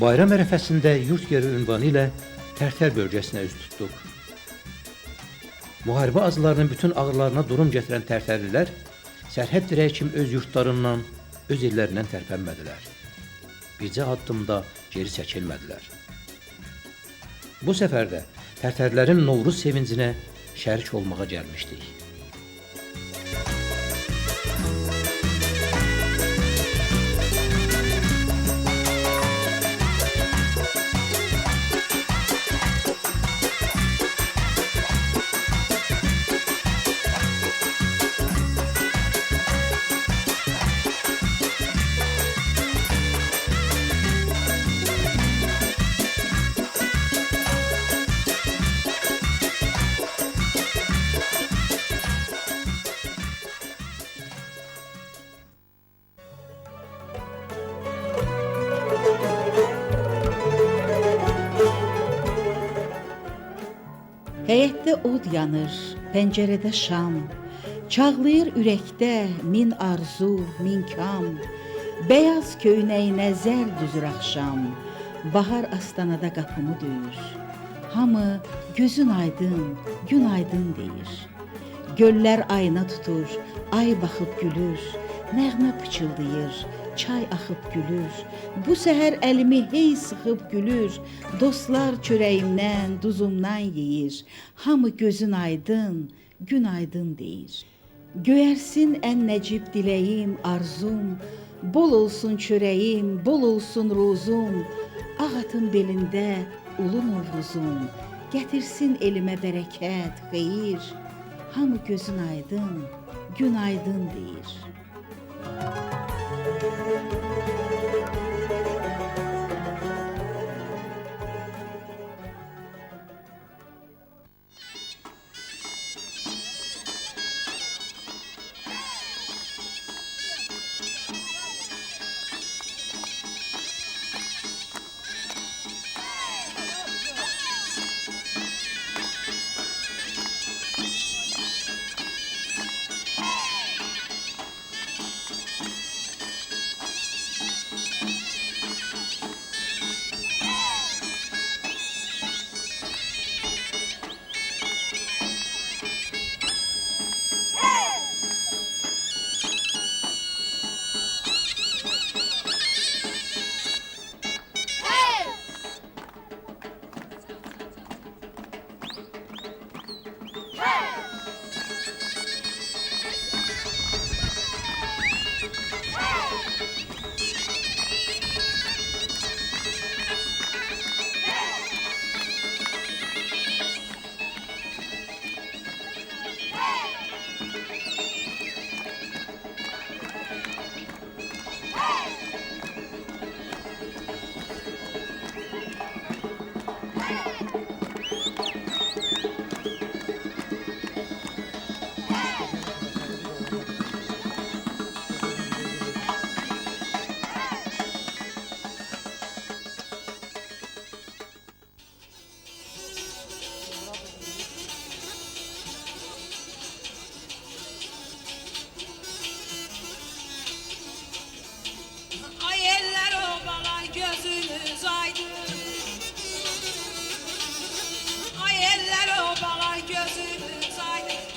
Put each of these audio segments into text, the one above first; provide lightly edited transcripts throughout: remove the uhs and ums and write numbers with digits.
Bayram ərəfəsində yurt yeri ünvanı ilə Tərtər bölgəsinə üz tutduq. Müharibə azlarının bütün ağırlarına durum gətirən Tərtərlilər sərhəd dirəyi kimi öz yurtlarından, öz illərindən tərpənmədilər. Bircə addımda geri çəkilmədilər. Bu səfər də Tərtərlərin Novruz sevincinə şərik olmağa gəlmişdik. Həyətdə od yanır, pəncərədə şam, çağlayır ürəkdə min arzu, min kam. Bəyaz köynəyinə zər düzür axşam, bahar astanada qapımı döyür. Hamı gözün aydın, gün aydın deyir. Göllər ayna tutur, ay baxıb gülür, nəğmə pıçıldayır, çay axıb gülür. Bu səhər əlimi hey sıxıb gülür, dostlar çörəyimdən, duzumdan yeyir. Hamı gözün aydın, gün aydın deyir. Göyərsin ən nəcib diləyim, arzum, bol olsun çörəyim, bol olsun ruzum. Ağ atın belində ulu Novruzum, gətirsin elimə bərəkət, xeyir. Hamı gözün aydın, gün aydın deyir.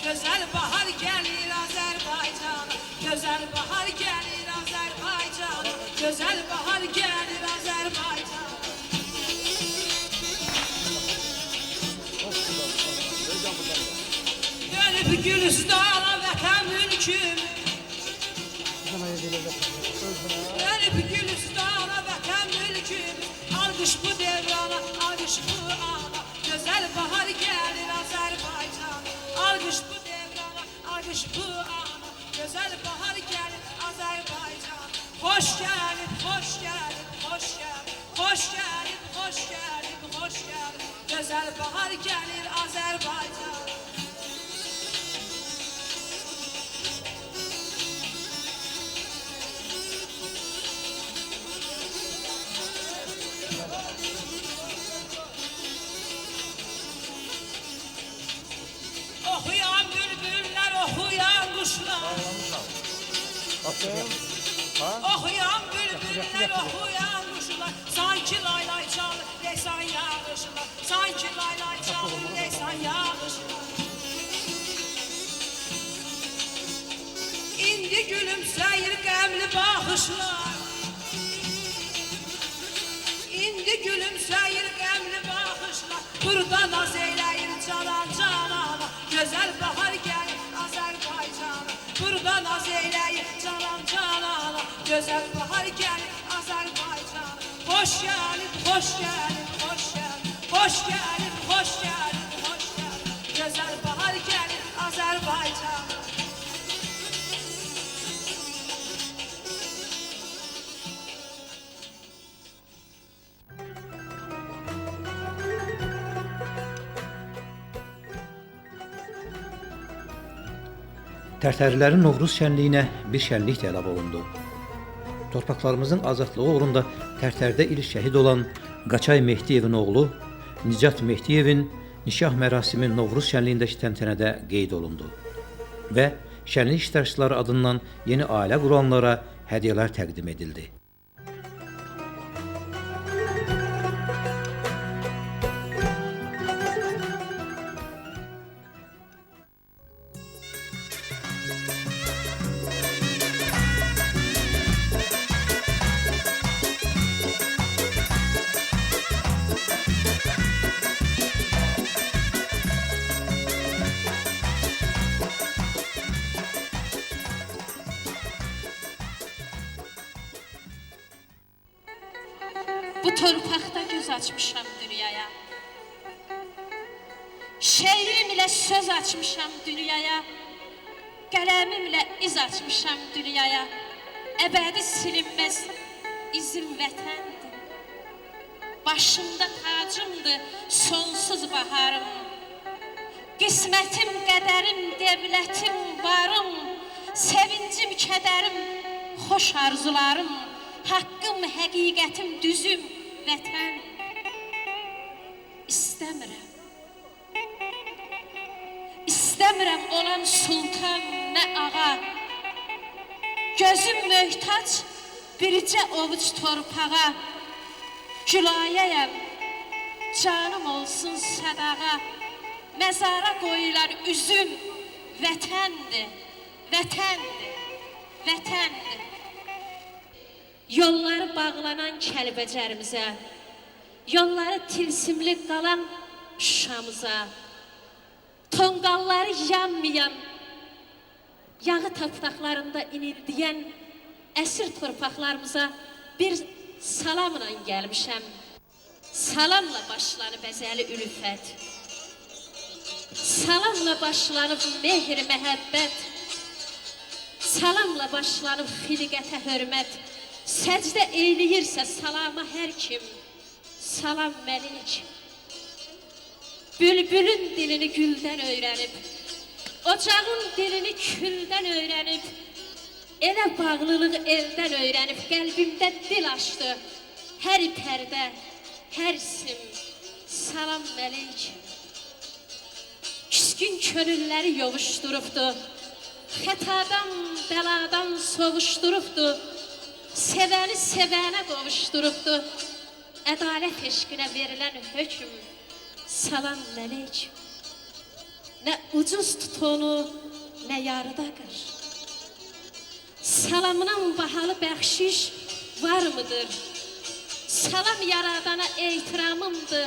Gözəl bahar gəlir Azərbaycana, gözəl bahar gəlir Azərbaycana, gözəl bahar gəlir Azərbaycana. Dönüb Gülüstana vətən mülküm, dönüb Gülüstana vətən mülküm, alqış bu devrana, alqış bu ana, gözəl bahar gəlir Azərbaycana, alqış bu devrana, alqış bu ana, gözəl bahar gəlir Azərbaycan. Xoş gəlib, xoş gəlib, xoş gəlib, xoş gəlib, xoş gəlib, xoş gəlib, gözəl bahar gəlir Azərbaycan. Oxuyan bülbüllər, oxuyan quşlar, oxuyan bülbüllər, oxuyan quşlar, sanki Sanki laylay çalır deysən yağışlar, sanki laylay çalır deysən yağışlar. İndi gülümsəyir qəmli baxışlar, İndi gülümsəyir qəmli baxışlar, burada naz eyləyir canan canana, gözəl bahar gəlir Azərbaycana. Burada naz eyləyir canan canana, gözəl bahar gəlir Azərbaycana. Xoş gəlin, xoş gəlin, xoş gəlin, xoş gəlin, xoş gəlin, xoş gəlin, gözəl bahar gəlir Azərbaycana. Tərtərilərin Novruz şənliyinə bir şənlik də əlavə olundu. Torpaqlarımızın azadlığı uğrunda Tərtərdə ilk şəhid olan Qaçay Mehdiyevin oğlu Nicat Mehdiyevin nişah mərasimi Novruz şənliyindəki təntənədə qeyd olundu və şənlik iştirakçıları adından yeni ailə quranlara hədiyyələr təqdim edildi. Bu torpaqda göz açmışam dünyaya. Şeirim ilə söz açmışam dünyaya. Qələmimlə iz açmışam dünyaya. Əbədi silinməz izim vətəndir. Başımda tacımdır sonsuz baharım. Qismətim, qədərim, devlətim, varım. Sevincim, kədərim, xoş arzularım. Haqqım, həqiqətim, düzüm, vətən. İstəmirəm. İstəmirəm olan sultan, nə ağa. Gözüm möhtac, bircə ovuc torpağa. Gülayəyəm, canım olsun sədağa. Məzara qoyulan üzüm, vətəndir, vətəndir, vətəndir. Yolları bağlanan Kəlbəcərimizə, yolları tilsimli qalan Şuşamıza, tonqalları yanmayan, yağı tapdaqlarında inildiyən əsir torpaqlarımıza bir salamla gəlmişəm. Salamla başlanıb əzəli ülfət, salamla başlanıb mehr, məhəbbət, salamla başlanıb xilqətə hörmət. Səcdə eyləyirsə salama hər kim, salam məlik. Bülbülün dilini güldən öyrənib, ocağın dilini küldən öyrənib, elə bağlılıq eldən öyrənib, qəlbimdə dil açdı, hər pərdə, hər sim, salam məlik. Küskün könülləri yovuşdurubdu, xətadan, bəladan soğuşdurubdu, sevəni sevənə qovuşdurubdu, ədalət eşqinə verilən hökm, salam məlik. Nə ucuz tutonu, nə yarıda qır. Salamdan bahalı bəxşiş var mıdır? Salam yaradana ehtiramımdır,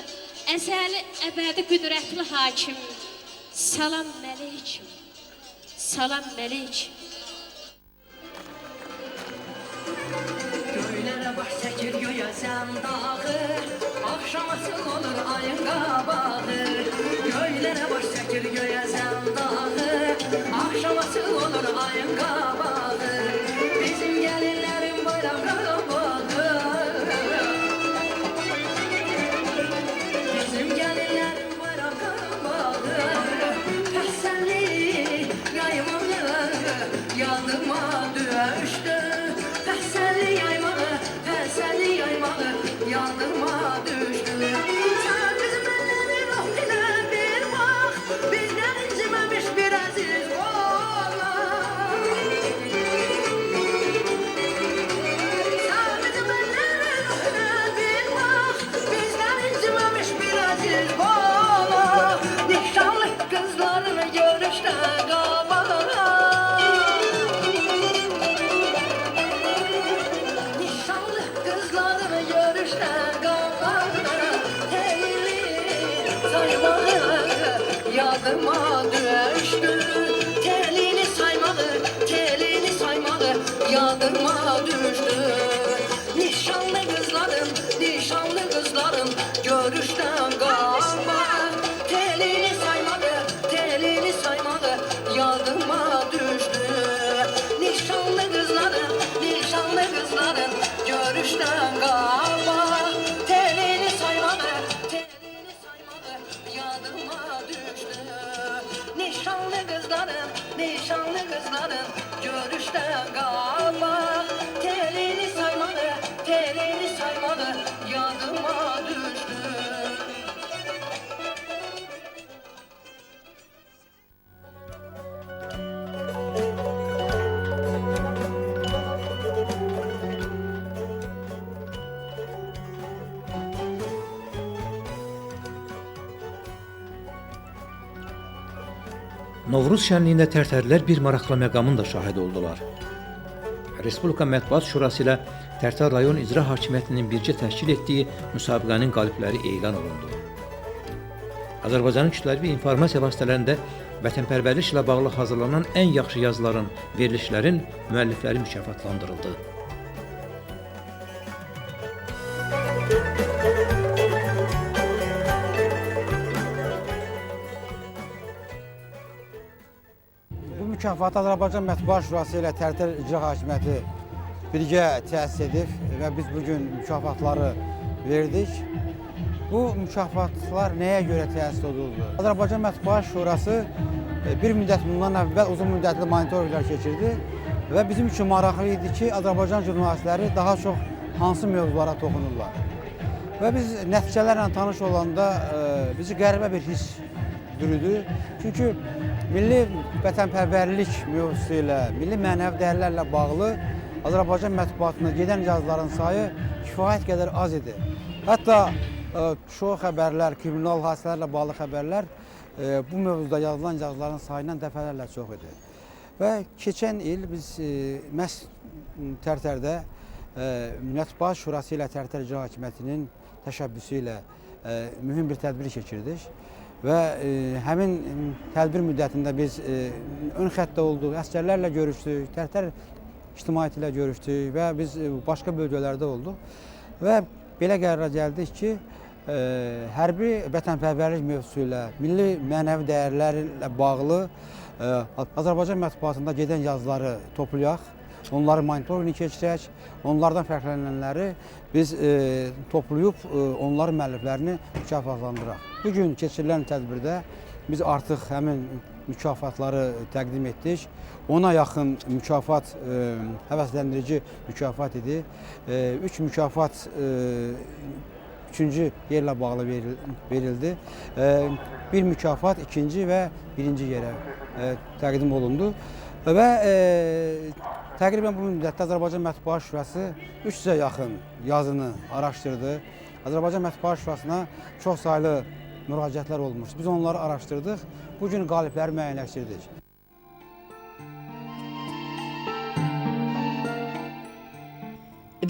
əzəli, əbədi, qüdrətli hakim. Salam məlik, salam məlik. Göylərə baş çəkir göyəsən dağı, axşaması olur ayın qabağı. Göylərə baş çəkir göyəsən dağı, axşaması olur ayın qabağı. Bizim gəlinlərin bayram qabağı, bizim gəlinlərin bayram qabağı. Təhsəlli yaymağı yanıma düşdü, təhsəlli yaymağı yanıma düşdü. Sən bizim əllərin o ilə bir bax, bizdən inciməmiş bir əziz oğlan. Sən bizim əllərin o ilə bir bax, yadıma düştü. Telini saymalı yadıma düştü. Nişanlı kızlarım görüşten kalma. Telini saymalı yadıma düştü. Nişanlı kızlarım görüşten kalma. Telini saymalı yadıma düştü. Nişanlı kızlarım görüşten kalma. Telini saymalı yadıma düştü. Novruz şənliyində Tərtərlilər bir maraqlı məqamın da şahidi oldular. Respublika Mətbuat Şurası ilə Tərtər rayon icra hakimiyyətinin birgə təşkil etdiyi müsabiqənin qalibləri elan olundu. Azərbaycanın kütləvi informasiya vasitələrində vətənpərvərlik ilə bağlı hazırlanan ən yaxşı yazıların, verilişlərin müəllifləri mükafatlandırıldı. Bu mükafatı Azərbaycan Mətbuat Şurası ilə Tərtər İcra Hakimiyyəti birgə təsis edib və biz bugün mükafatları verdik. Bu mükafatlar nəyə görə təsis edildi? Azərbaycan Mətbuat Şurası bir müddət bundan əvvəl uzun müddətli monitorinqlər keçirdi və bizim üçün maraqlı idi ki, Azərbaycan jurnalistləri daha çox hansı mövzulara toxunurlar. Və biz nəticələrlə tanış olanda bizi qəribə bir his bürüdü. Çünki milli vətənpərvərlik mövzusu ilə, milli mənəvi dəyərlərlə bağlı Azərbaycan mətbuatına gedən yazıların sayı kifayət qədər az idi. Hətta çoxu xəbərlər, kriminal hadisələrlə bağlı xəbərlər bu mövzuda yazılan yazıların sayından dəfələrlə çox idi. Və keçən il biz məhz Tərtərdə Mətbuat Şurası ilə Tərtər İcra Hakimiyyətinin təşəbbüsü ilə mühüm bir tədbir keçirdik. Və həmin tədbir müddətində biz ön xəttdə olduq, əsgərlərlə görüşdük, Tərtər ictimaiyyəti ilə görüşdük və biz başqa bölgələrdə olduq. Və belə qərara gəldik ki, hərbi vətənpərvərlik mövzusu ilə, milli mənəvi dəyərlərlə bağlı Azərbaycan mətbuatında gedən yazıları toplayaq, onları monitorinq keçirək, onlardan fərqlənənləri biz toplayıb onların müəlliflərini mükafatlandıraq. Bugün keçirilən tədbirdə biz artıq həmin mükafatları təqdim etdik. Ona yaxın mükafat həvəsləndirici mükafat idi. 3 mükafat üçüncü yerlə bağlı verildi. Bir mükafat ikinci və birinci yerə təqdim olundu. Və təqribən bu müddətdə Azərbaycan Mətbuat Şurası 300-ə yaxın yazını araşdırdı. Azərbaycan Mətbuat Şurasına çox saylı müraciətlər olmuşdu. Biz onları araşdırdıq. Bugün qalibləri müəyyənləşdirdik.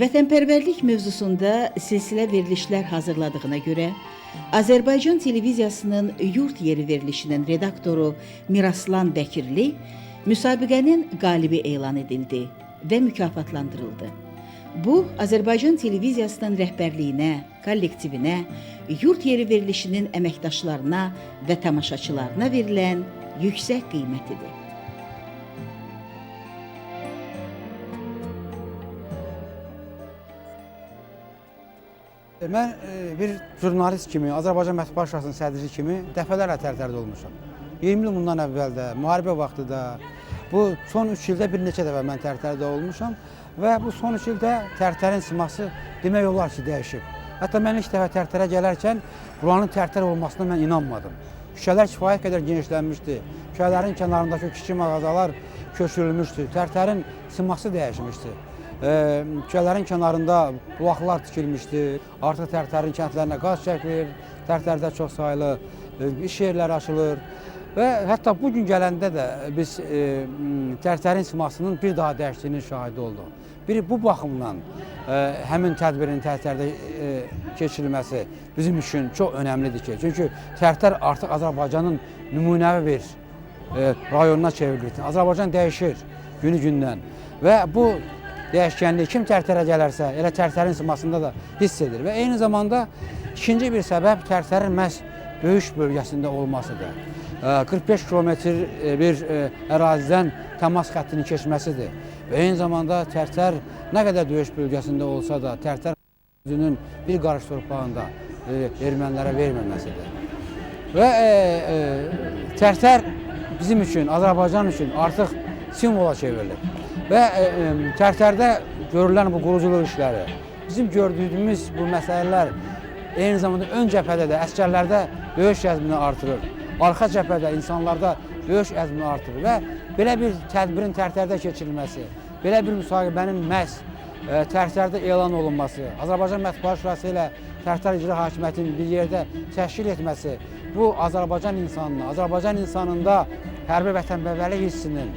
Vətənpərvərlik mövzusunda silsilə verilişlər hazırladığına görə Azərbaycan televiziyasının Yurt Yeri verilişinin redaktoru Miraslan Bəkirli müsabiqənin qalibi elan edildi və mükafatlandırıldı. Bu, Azərbaycan televiziyasının rəhbərliyinə, kollektivinə, Yurt Yeri verilişinin əməkdaşlarına və tamaşaçılarına verilən yüksək qiymətidir. Mən bir jurnalist kimi, Azərbaycan Mətbuat Şurasının sədri kimi dəfələrlə Tərtərdə olmuşam. 20 il bundan əvvəl də, müharibə vaxtı da, bu son 3 ildə bir neçə dəfə mən Tərtərdə olmuşam və bu son 3 ildə Tərtərin siması demək olar ki, dəyişib. Hətta mən ilk dəfə Tərtərə gələrkən buranın Tərtər olmasına mən inanmadım. Küçələr kifayət qədər genişlənmişdi. Küçələrin kənarındakı kiçik mağazalar köçürülmüşdü. Tərtərin siması dəyişmişdi. Küçələrin kənarında bulaqlar tikilmişdi. Artıq Tərtərin kəndlərinə qaz çəkilir. Tərtərdə çox saylı iş yerləri açılır. Və hətta bugün gələndə də biz Tərtərin simasının bir daha dəyişdiyinin şahidi olduq. Bir bu baxımdan həmin tədbirin Tərtərdə keçirilməsi bizim üçün çox önəmlidir ki, çünki Tərtər artıq Azərbaycanın nümunəvi bir rayonuna çevrilir. Azərbaycan dəyişir günü-gündən və bu dəyişkənliyi kim Tərtərə gələrsə, elə Tərtərin simasında da hiss edir və eyni zamanda ikinci bir səbəb Tərtərin məhz döyüş bölgəsində olmasıdır. 45 kilometr bir ərazidən təmas xəttinin keçməsidir və eyni zamanda Tərtər nə qədər döyüş bölgəsində olsa da Tərtər özünün bir qarış torpağında ermənilərə verməməsidir. Və Tərtər bizim üçün, Azərbaycan üçün artıq simvola çevrilir. Və Tərtərdə görülən bu quruculuq işləri, bizim gördüyümüz bu məsələlər eyni zamanda ön cəbhədə də, əsgərlərdə döyüş əzmini artırır. Arxa cəbhədə insanlarda döyüş əzmini artırır və belə bir tədbirin Tərtərdə keçirilməsi, belə bir müsahibənin məhz Tərtərdə elan olunması, Azərbaycan Mətbuat Şurası ilə Tərtər İcra Hakimiyyətinin bir yerdə təşkil etməsi, bu Azərbaycan insanına, Azərbaycan insanında hərbi vətənpərvərlik hissinin,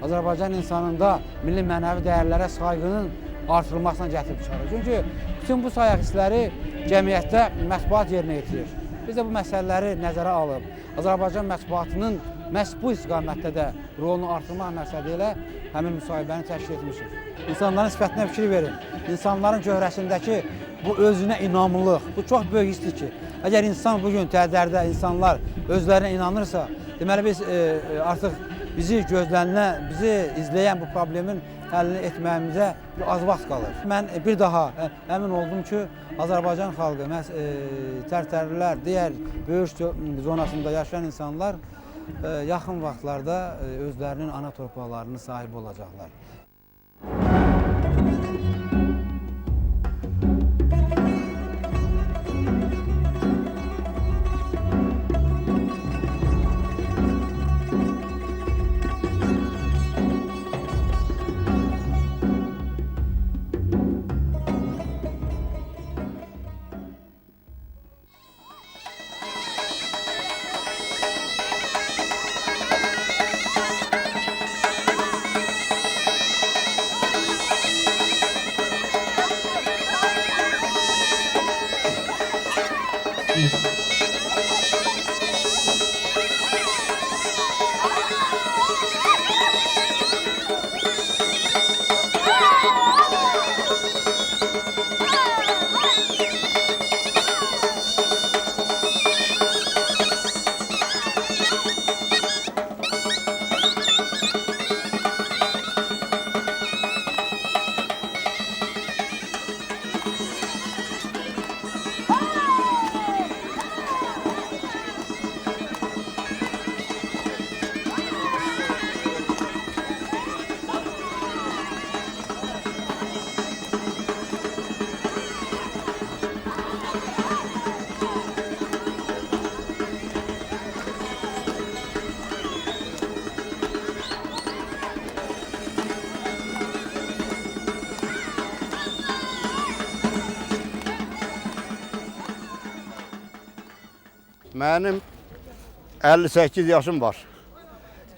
Azərbaycan insanında milli mənəvi dəyərlərə sayğının artırılmasına gətirib çıxarır. Çünki bütün bu sayaq hissləri cəmiyyətdə mətbuat yerinə yetirir. Biz də bu məsələləri nəzərə alıb, Azərbaycan mətbuatının məhz bu istiqamətdə də rolunu artırmaq məqsədi ilə həmin müsahibəni təşkil etmişik. İnsanların sifətinə fikir verin, insanların cöhrəsindəki bu özünə inamlılıq, bu çox böyük hissdir ki, əgər insan bugün Tərtərdə insanlar özlərinə inanırsa, deməli biz artıq bizi gözlənilən, bizi izləyən bu problemin həllini etməyimizə az vaxt qalır. Mən bir daha əmin oldum ki, Azərbaycan xalqı, Tərtərlilər, digər böyük zonasında yaşayan insanlar yaxın vaxtlarda özlərinin ana torpaqlarının sahibi olacaqlar. Mənim 58 yaşım var.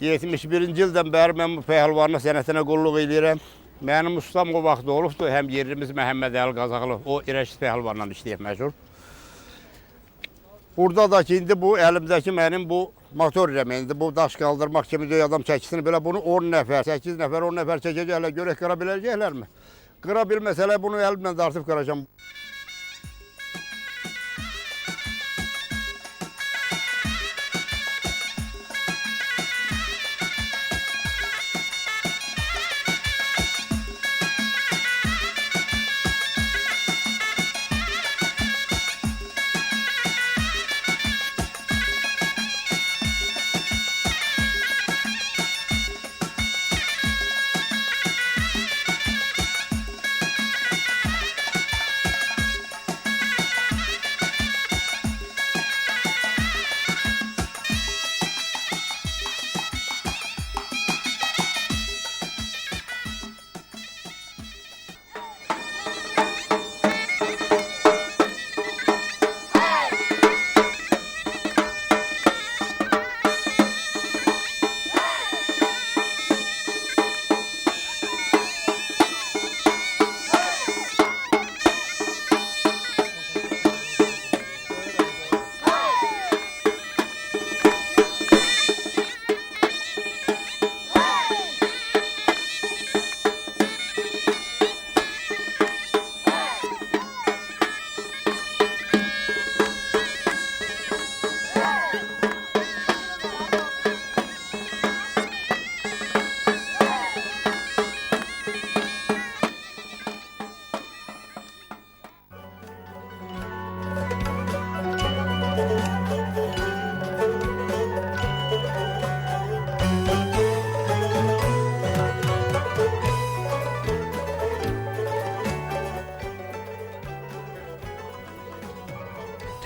71-ci ildən bəri mən bu pəhəlvanlıq sənətinə qulluq edirəm. Mənim ustam o vaxt olubdur, həm yerimiz Məhəmməd Əli Qazaqlı, o İrəşit pəhəlvanla işləyib məşhur. Burada da ki, indi bu əlimdəki mənim bu motor rəməndi, bu daş qaldırmaq kimi döy adam çəkisini belə bunu 10 nəfər, 8 nəfər, 10 nəfər çəkəcəklər, görək qıra biləcəklərmi? Qıra bilməsələr bunu əlimlə dartıb qıracam.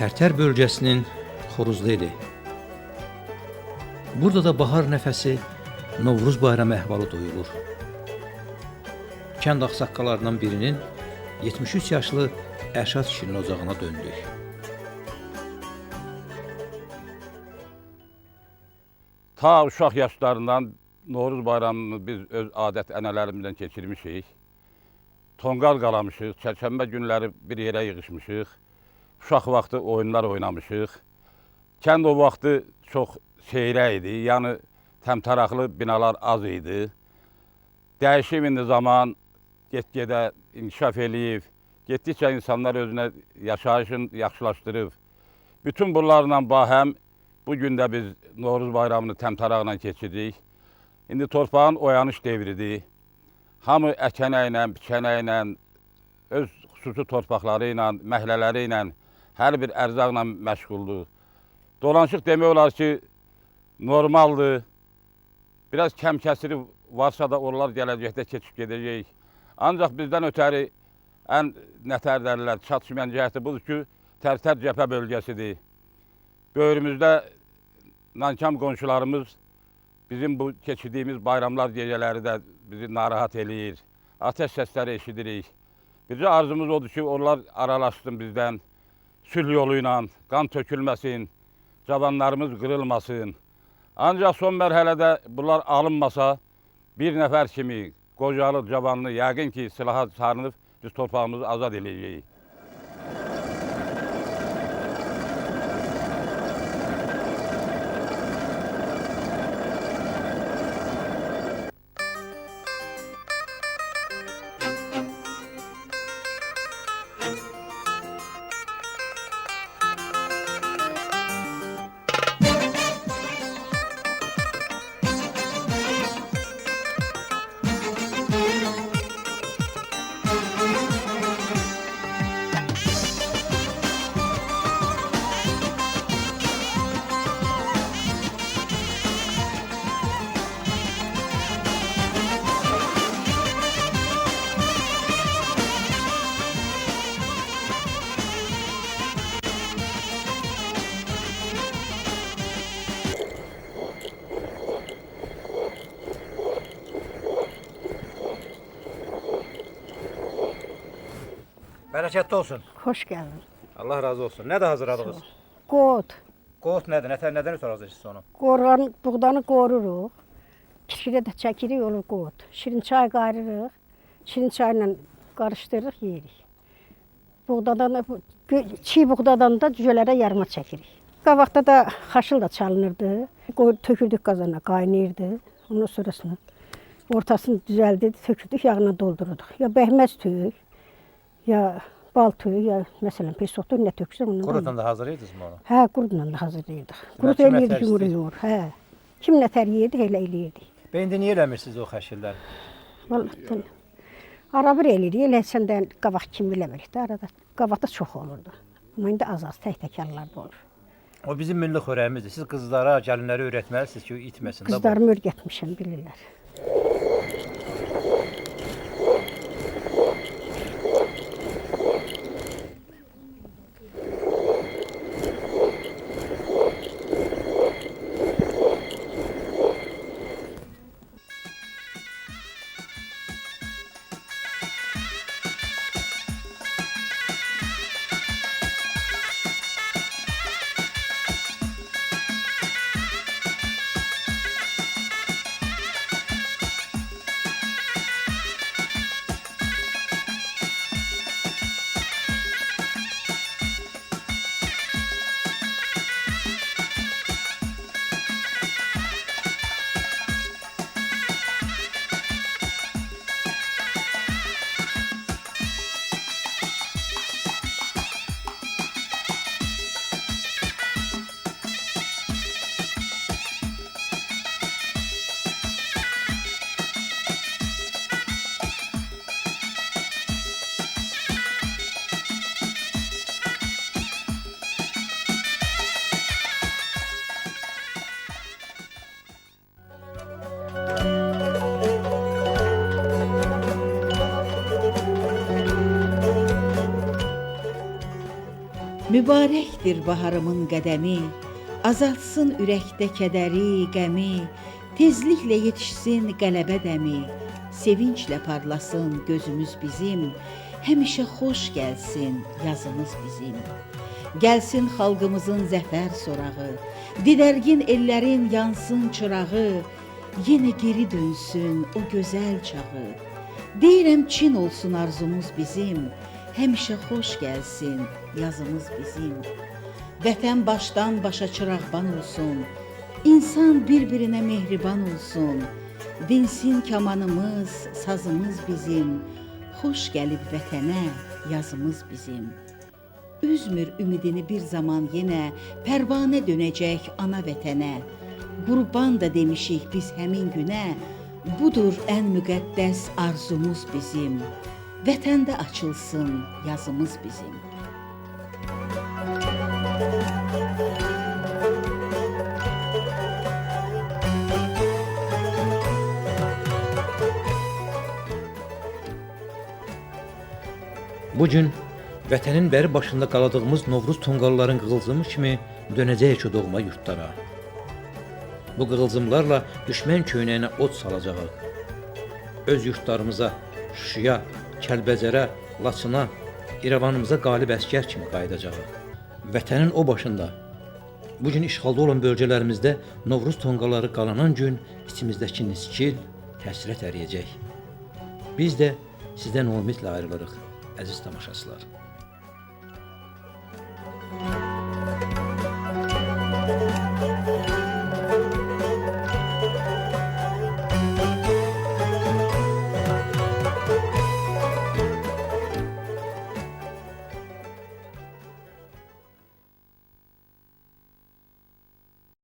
Tərtər bölgəsinin Xoruzlu eli. Burada da bahar nəfəsi Novruz bayramı əhvalı duyulur. Kənd ağsaqqallarından birinin 73 yaşlı Ərşad kişinin ocağına döndük. Ta uşaq yaşlarından Novruz bayramını biz öz adət ənələrimizdən keçirmişik. Tonqal qalamışıq, çərşənbə günləri bir yerə yığışmışıq. Uşaq vaxtı oyunlar oynamışıq. Kənd o vaxtı çox seyrə idi, yəni təmtəraqlı binalar az idi. Dəyişim indi zaman get-gedə inkişaf eləyib, getdikcə insanlar özünə yaşayışını yaxşılaşdırıb. Bütün bunlarla bahəm bu gün də biz Novruz bayramını təmtəraqla keçirdik. İndi torpağın oyanış devridir. Hamı əkənəklə, biçənəklə, öz xüsusi torpaqları ilə, məhlələri ilə, hər bir ərzaqla məşğuldur. Dolanışıq demək olar ki, normaldır. Biraz kəmkəsiri varsa da onlar gələcəkdə keçib gedəcək. Ancaq bizdən ötəri ən nətər dərlər, çatışmayan cəhəti budur ki, Tərtər cəbhə bölgəsidir. Böyrümüzdə nankam qonşularımız bizim bu keçirdiyimiz bayramlar gecələri də bizi narahat eləyir. Ateş səsləri eşidirik. Bircə arzumuz odur ki, onlar aralaşsın bizdən, sülh yolu ilə, qan tökülməsin, cavanlarımız qırılmasın. Ancaq son mərhələdə bunlar alınmasa, bir nəfər kimi qocalı, cavanlı, yəqin ki, silaha sarınıb biz torpağımızı azad edəcəyik. Bərəkətli olsun. Xoş gəldin. Allah razı olsun. Nə də hazırladınız? Qot. Qot nədir? Nədən ötürü hazırlayırsınız onu? Qoruğan, buğdanı qoruruq. Kişidə də çəkirik olur qot. Şirin çay qayrırıq. Şirin çayla qarışdırırıq, yeyirik. Buğdadan, çiğ buğdadan da cücələrə yarma çəkirik. Qabaqda da xaşıl da çalınırdı. Tökürdük qazana, qaynayırdı. Ondan sonrasını ortasını düzəldirdik, tökürdük, yağına doldururuq. Ya bəhməz tüyük, ya bal tüyü, ya məsələn pesoqdur, nə tökürsə ondan. Qurutla da hazırlayırdınız mı onu? Hə, qurutla da hazırlayırdıq. Qurut eləyirdik, yumur. Hə. Kim nətər yeyirdi, elə eləyirdik. Və indi niyə eləmirsiniz o xəşillər? Vallahi ara bir eləyirik, elə səndən qabaq kimi eləmirik də arada. Qabaqda çox olurdu. Amma indi az-az tək-təkərlərdə olur. O bizim milli xörəyimizdir. Siz qızlara, gəlinlərə öyrətməlisiniz ki, itməsin. Qızlarımı öyrətmişəm, bilirlər. Mübarəkdir baharımın qədəmi, azaltsın ürəkdə kədəri, qəmi, tezliklə yetişsin qələbə dəmi, sevinclə parlasın gözümüz bizim, həmişə xoş gəlsin yazımız bizim. Gəlsin xalqımızın zəfər sorağı, didərgin ellərin yansın çırağı, yenə geri dönsün o gözəl çağı. Deyirəm Çin olsun arzumuz bizim, həmişə xoş gəlsin yazımız bizim. Vətən başdan başa çıraqban olsun, insan bir-birinə mehriban olsun. Dinsin kamanımız, sazımız bizim, xoş gəlib vətənə yazımız bizim. Üzmür ümidini bir zaman yenə, pərvanə dönəcək ana vətənə. Qurban da demişik biz həmin günə, budur ən müqəddəs arzumuz bizim. Vətəndə açılsın yazımız bizim. Bu gün vətənin bəri başında qaladığımız Novruz tonqalların qığılcımı kimi dönəcəyik o doğma yurtlara. Bu qığılcımlarla düşmən köynəyinə od salacağıq. Öz yurtlarımıza, Şuşaya, Kəlbəcərə, Laçına, İrəvanımıza qalib əskər kimi qayıdacağıq. Vətənin o başında, bugün işğalda olan bölgələrimizdə Novruz tonqalları qalanan gün içimizdəki niskil, həsrət əriyəcək. Biz də sizdən ümidlə ayrılırıq, əziz tamaşaçılar.